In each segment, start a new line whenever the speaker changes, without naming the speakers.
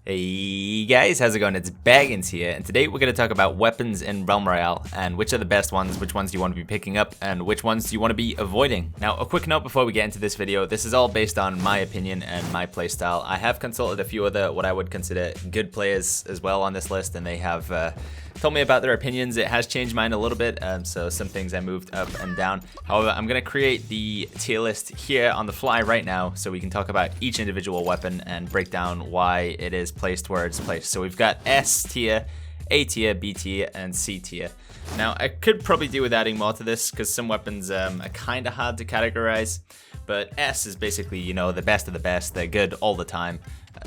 Hey guys, how's it going? It's Baggins here, and today we're going to talk about weapons in Realm Royale, and which are the best ones, which ones do you want to be picking up, and which ones do you want to be avoiding. Now, a quick note before we get into this video, this is all based on my opinion and my playstyle. I have consulted a few other, what I would consider good players as well on this list, and they have told me about their opinions. It has changed mine a little bit, so some things I moved up and down. However, I'm going to create the tier list here on the fly right now, so we can talk about each individual weapon and break down why it is placed where it's placed. So we've got S tier, A tier, B tier, and C tier. Now, I could probably do with adding more to this, because some weapons are kind of hard to categorize, but S is basically, you know, the best of the best. They're good all the time.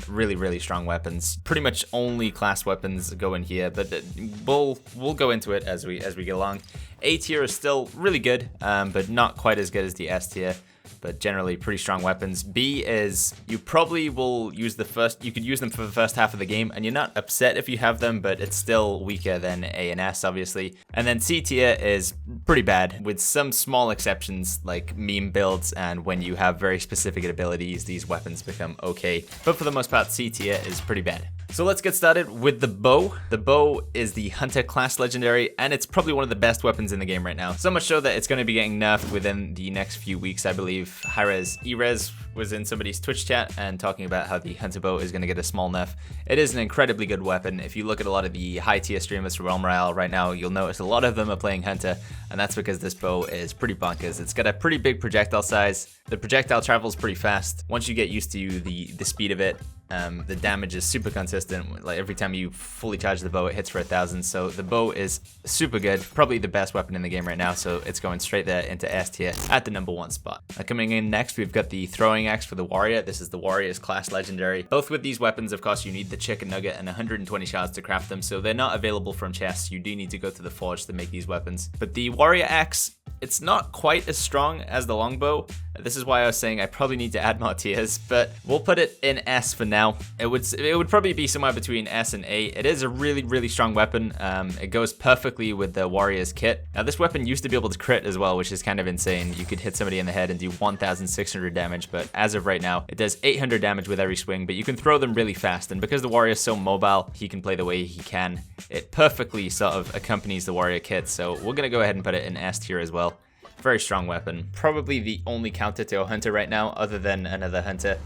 Really, really strong weapons. Pretty much only class weapons go in here, but we'll go into it as we get along. A tier is still really good, but not quite as good as the S tier, but generally pretty strong weapons. B is, you probably will use you could use them for the first half of the game, and you're not upset if you have them, but it's still weaker than A and S, obviously. And then C tier is pretty bad, with some small exceptions, like meme builds, and when you have very specific abilities, these weapons become okay. But for the most part, C tier is pretty bad. So let's get started with the bow. The bow is the Hunter class legendary, and it's probably one of the best weapons in the game right now. So much so that it's going to be getting nerfed within the next few weeks, I believe. Erez was in somebody's Twitch chat and talking about how the Hunter bow is going to get a small nerf. It is an incredibly good weapon. If you look at a lot of the high tier streamers for Realm Royale right now, you'll notice a lot of them are playing Hunter, and that's because this bow is pretty bonkers. It's got a pretty big projectile size. The projectile travels pretty fast. Once you get used to the speed of it, the damage is super consistent. Like every time you fully charge the bow, it hits for 1,000. So the bow is super good, probably the best weapon in the game right now. So it's going straight there into S tier at the #1 spot. Coming in next, we've got the throwing axe for the warrior. This is the warrior's class legendary. Both with these weapons, of course, you need the chicken nugget and 120 shards to craft them. So they're not available from chests. You do need to go to the forge to make these weapons. But the warrior axe, it's not quite as strong as the longbow. This is why I was saying I probably need to add more tiers, but we'll put it in S for now. It would probably be somewhere between S and A. It is a really, really strong weapon. It goes perfectly with the warrior's kit. Now, this weapon used to be able to crit as well, which is kind of insane. You could hit somebody in the head and do 1,600 damage, but as of right now, it does 800 damage with every swing, but you can throw them really fast, and because the warrior's so mobile, he can play the way he can. It perfectly sort of accompanies the warrior kit, so we're going to go ahead and put it in S tier as well. Very strong weapon. Probably the only counter to a hunter right now, other than another hunter.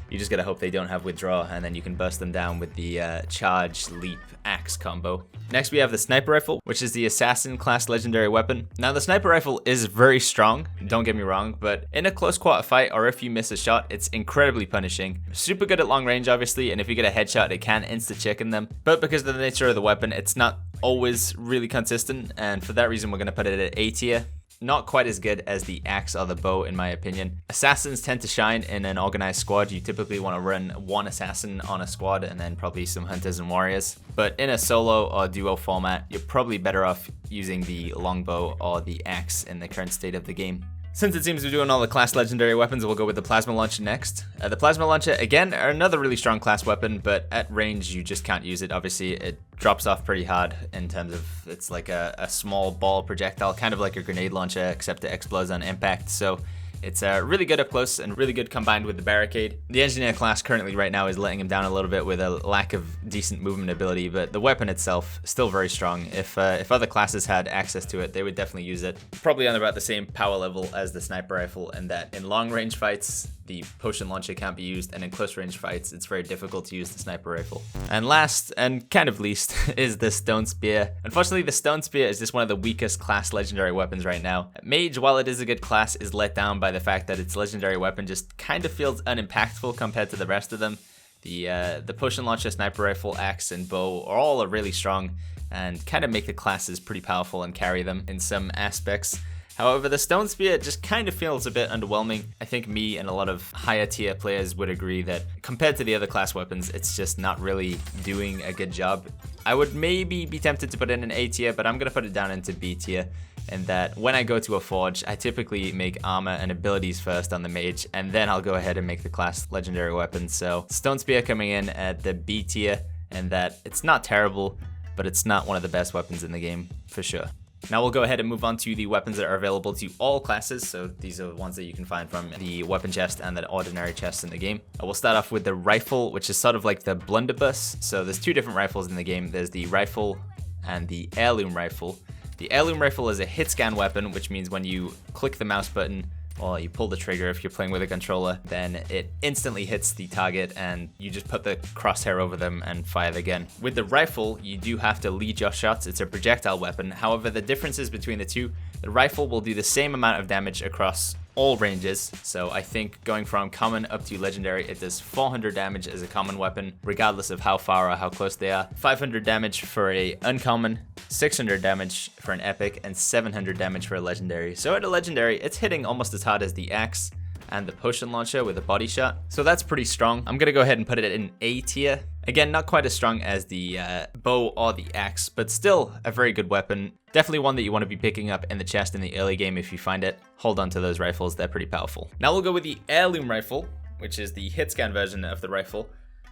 You just gotta hope they don't have withdraw, and then you can burst them down with the charge, leap, axe combo. Next, we have the sniper rifle, which is the assassin class legendary weapon. Now, the sniper rifle is very strong, don't get me wrong, but in a close quarter fight, or if you miss a shot, it's incredibly punishing. Super good at long range, obviously, and if you get a headshot, it can insta-chicken them. But because of the nature of the weapon, it's not always really consistent, and for that reason, we're gonna put it at A tier. Not quite as good as the axe or the bow, in my opinion. Assassins tend to shine in an organized squad. You typically want to run one assassin on a squad and then probably some hunters and warriors. But in a solo or duo format, you're probably better off using the longbow or the axe in the current state of the game. Since it seems we're doing all the class legendary weapons, we'll go with the plasma launcher next. The plasma launcher, again, are another really strong class weapon, but at range, you just can't use it. Obviously, it drops off pretty hard in terms of, it's like a small ball projectile, kind of like a grenade launcher, except it explodes on impact. So it's really good up close and really good combined with the barricade. The engineer class currently right now is letting him down a little bit with a lack of decent movement ability, but the weapon itself still very strong. If other classes had access to it, they would definitely use it. Probably on about the same power level as the sniper rifle, and that in long range fights, the potion launcher can't be used, and in close range fights, it's very difficult to use the sniper rifle. And last, and kind of least, is the stone spear. Unfortunately, the stone spear is just one of the weakest class legendary weapons right now. Mage, while it is a good class, is let down by the fact that its legendary weapon just kind of feels unimpactful compared to the rest of them. The potion launcher, sniper rifle, axe, and bow are all really strong and kind of make the classes pretty powerful and carry them in some aspects. However, the stone spear just kind of feels a bit underwhelming. I think me and a lot of higher tier players would agree that compared to the other class weapons, it's just not really doing a good job. I would maybe be tempted to put it in an A tier, but I'm going to put it down into B tier. And that when I go to a forge, I typically make armor and abilities first on the mage, and then I'll go ahead and make the class legendary weapons. So stone spear coming in at the B tier, and that it's not terrible, but it's not one of the best weapons in the game for sure. Now we'll go ahead and move on to the weapons that are available to all classes. So these are the ones that you can find from the weapon chest and the ordinary chest in the game. We'll start off with the rifle, which is sort of like the blunderbuss. So there's two different rifles in the game. There's the rifle and the heirloom rifle. The heirloom rifle is a hit scan weapon, which means when you click the mouse button or you pull the trigger if you're playing with a controller, then it instantly hits the target and you just put the crosshair over them and fire the gun. With the rifle, you do have to lead your shots. It's a projectile weapon. However, the differences between the two, the rifle will do the same amount of damage across all ranges. So I think going from common up to legendary, it does 400 damage as a common weapon, regardless of how far or how close they are. 500 damage for a uncommon, 600 damage for an epic, and 700 damage for a legendary. So at a legendary, it's hitting almost as hard as the axe and the potion launcher with a body shot. So that's pretty strong. I'm gonna go ahead and put it in A tier. Again, not quite as strong as the bow or the axe, but still a very good weapon. Definitely one that you want to be picking up in the chest in the early game if you find it. Hold on to those rifles, they're pretty powerful. Now we'll go with the heirloom rifle, which is the hit scan version of the rifle.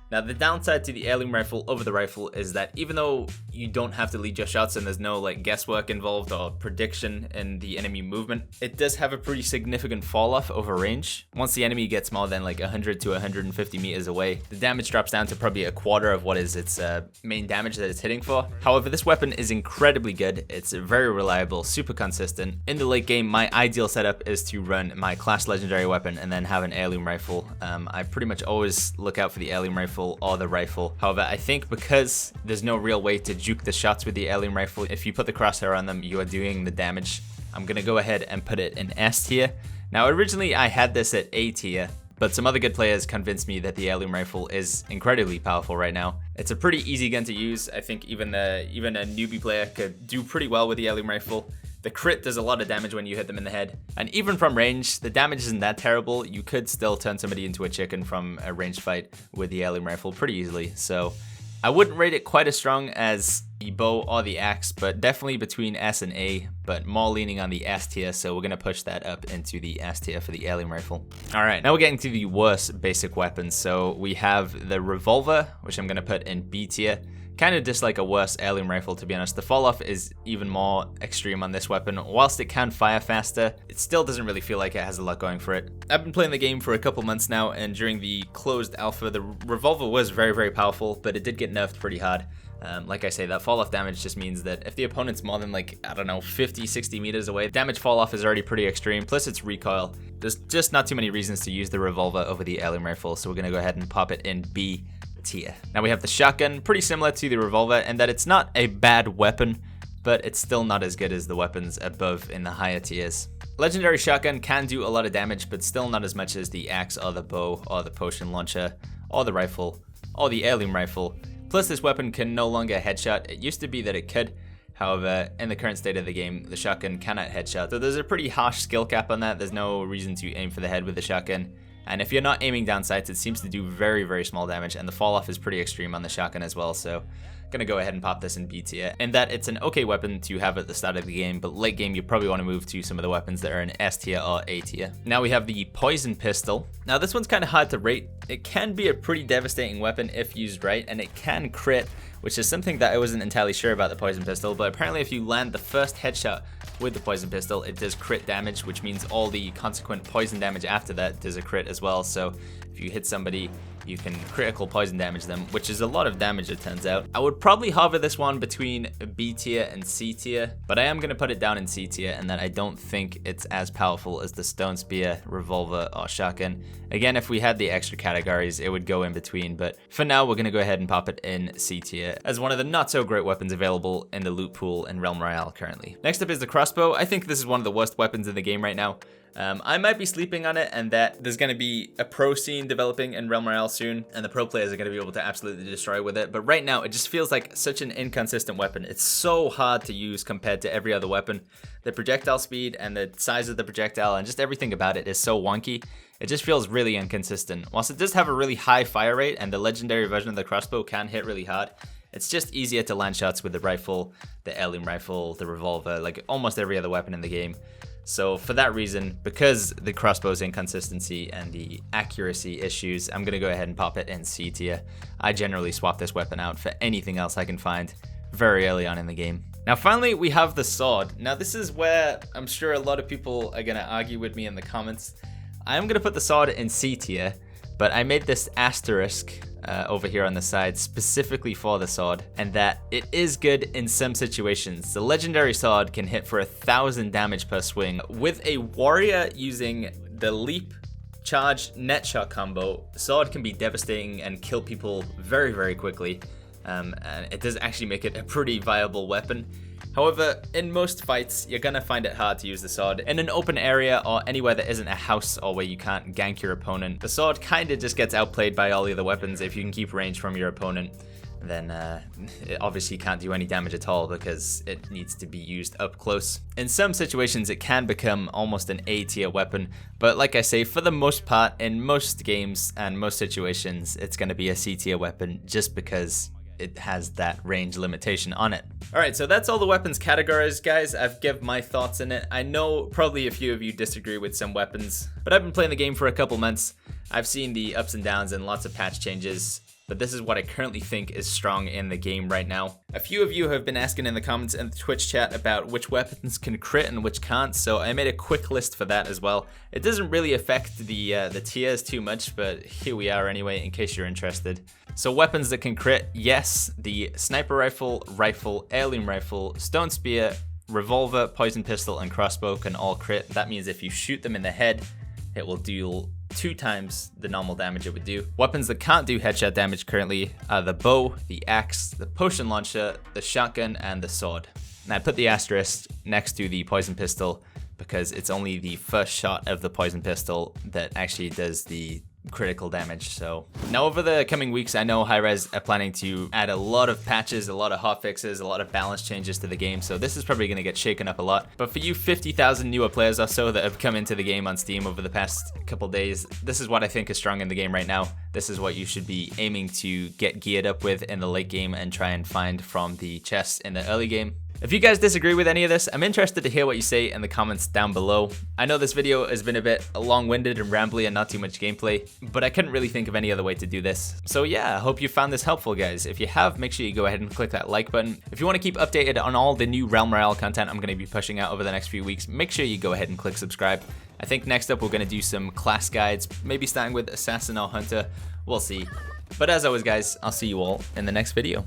Now the downside to the heirloom rifle over the rifle is that even though you don't have to lead your shots and there's no like guesswork involved or prediction in the enemy movement, it does have a pretty significant fall off over range. Once the enemy gets more than like 100 to 150 meters away, the damage drops down to probably a quarter of what is its main damage that it's hitting for. However, this weapon is incredibly good. It's very reliable, super consistent. In the late game, my ideal setup is to run my class legendary weapon and then have an heirloom rifle. I pretty much always look out for the heirloom rifle or the rifle. However, I think because there's no real way to juke the shots with the heirloom rifle, if you put the crosshair on them, you are doing the damage. I'm gonna go ahead and put it in S tier. Now, originally I had this at A tier, but some other good players convinced me that the heirloom rifle is incredibly powerful right now. It's a pretty easy gun to use. I think even a newbie player could do pretty well with the heirloom rifle. The crit does a lot of damage when you hit them in the head. And even from range, the damage isn't that terrible. You could still turn somebody into a chicken from a ranged fight with the heirloom rifle pretty easily. So I wouldn't rate it quite as strong as the bow or the axe, but definitely between S and A, but more leaning on the S tier. So we're gonna push that up into the S tier for the heirloom rifle. All right, now we're getting to the worst basic weapons. So we have the revolver, which I'm gonna put in B tier. Kind of just like a worse heirloom rifle, to be honest. The fall off is even more extreme on this weapon. Whilst it can fire faster, it still doesn't really feel like it has a lot going for it. I've been playing the game for a couple months now, and during the closed alpha, the revolver was very, very powerful, but it did get nerfed pretty hard. Like I say, that fall off damage just means that if the opponent's more than like, I don't know, 50, 60 meters away, damage fall off is already pretty extreme, plus it's recoil. There's just not too many reasons to use the revolver over the heirloom rifle, so we're gonna go ahead and pop it in B tier. Now we have the shotgun, pretty similar to the revolver in that it's not a bad weapon, but it's still not as good as the weapons above in the higher tiers. Legendary shotgun can do a lot of damage, but still not as much as the axe or the bow or the potion launcher or the rifle or the heirloom rifle. Plus this weapon can no longer headshot. It used to be that it could. However, in the current state of the game, the shotgun cannot headshot. So there's a pretty harsh skill cap on that. There's no reason to aim for the head with the shotgun. And if you're not aiming down sights, it seems to do very, very small damage, and the fall off is pretty extreme on the shotgun as well, so gonna go ahead and pop this in B tier. And that it's an okay weapon to have at the start of the game, but late game you probably want to move to some of the weapons that are in S tier or A tier. Now we have the poison pistol. Now this one's kind of hard to rate. It can be a pretty devastating weapon if used right, and it can crit, which is something that I wasn't entirely sure about the poison pistol, but apparently if you land the first headshot with the poison pistol, it does crit damage, which means all the consequent poison damage after that does a crit as well. So if you hit somebody, you can critical poison damage them, which is a lot of damage, it turns out. I would probably hover this one between B tier and C tier, but I am going to put it down in C tier, and that I don't think it's as powerful as the stone spear, revolver, or shotgun. Again, if we had the extra categories, it would go in between, but for now, we're going to go ahead and pop it in C tier as one of the not so great weapons available in the loot pool in Realm Royale currently. Next up is the crossbow. I think this is one of the worst weapons in the game right now. I might be sleeping on it, and that there's going to be a pro scene developing in Realm Royale soon, and the pro players are going to be able to absolutely destroy with it. But right now, it just feels like such an inconsistent weapon. It's so hard to use compared to every other weapon. The projectile speed and the size of the projectile and just everything about it is so wonky. It just feels really inconsistent. Whilst it does have a really high fire rate, and the legendary version of the crossbow can hit really hard, it's just easier to land shots with the rifle, the heirloom rifle, the revolver, like almost every other weapon in the game. So for that reason, because the crossbow's inconsistency and the accuracy issues, I'm gonna go ahead and pop it in C tier. I generally swap this weapon out for anything else I can find very early on in the game. Now finally we have the sword. Now this is where I'm sure a lot of people are gonna argue with me in the comments. I'm gonna put the sword in C tier, but I made this asterisk over here on the side specifically for the sword, and that it is good in some situations. The legendary sword can hit for 1,000 damage per swing. With a warrior using the leap, charge, net shot combo, the sword can be devastating and kill people very, very quickly. And it does actually make it a pretty viable weapon. However, in most fights, you're gonna find it hard to use the sword. In an open area or anywhere that isn't a house or where you can't gank your opponent, the sword kinda just gets outplayed by all the other weapons. If you can keep range from your opponent, then it obviously can't do any damage at all because it needs to be used up close. In some situations, it can become almost an A tier weapon, but like I say, for the most part, in most games and most situations, it's gonna be a C tier weapon just because it has that range limitation on it. Alright, so that's all the weapons categories, guys. I've given my thoughts in it. I know probably a few of you disagree with some weapons, but I've been playing the game for a couple months. I've seen the ups and downs and lots of patch changes, but this is what I currently think is strong in the game right now. A few of you have been asking in the comments and the Twitch chat about which weapons can crit and which can't, so I made a quick list for that as well. It doesn't really affect the tiers too much, but here we are anyway in case you're interested. So weapons that can crit, yes, the sniper rifle, heirloom rifle, stone spear, revolver, poison pistol, and crossbow can all crit. That means if you shoot them in the head, it will deal 2 times the normal damage it would do. Weapons that can't do headshot damage currently are the bow, the axe, the potion launcher, the shotgun, and the sword. And I put the asterisk next to the poison pistol because it's only the first shot of the poison pistol that actually does the critical damage. So now over the coming weeks, I know Hi-Rez are planning to add a lot of patches, a lot of hotfixes, a lot of balance changes to the game, so this is probably going to get shaken up a lot. But for you 50,000 newer players or so that have come into the game on Steam over the past couple days, this is what I think is strong in the game right now. This is what you should be aiming to get geared up with in the late game and try and find from the chests in the early game. If you guys disagree with any of this, I'm interested to hear what you say in the comments down below. I know this video has been a bit long-winded and rambly and not too much gameplay, but I couldn't really think of any other way to do this. So yeah, I hope you found this helpful, guys. If you have, make sure you go ahead and click that like button. If you want to keep updated on all the new Realm Royale content I'm going to be pushing out over the next few weeks, make sure you go ahead and click subscribe. I think next up we're going to do some class guides, maybe starting with Assassin or Hunter. We'll see. But as always, guys, I'll see you all in the next video.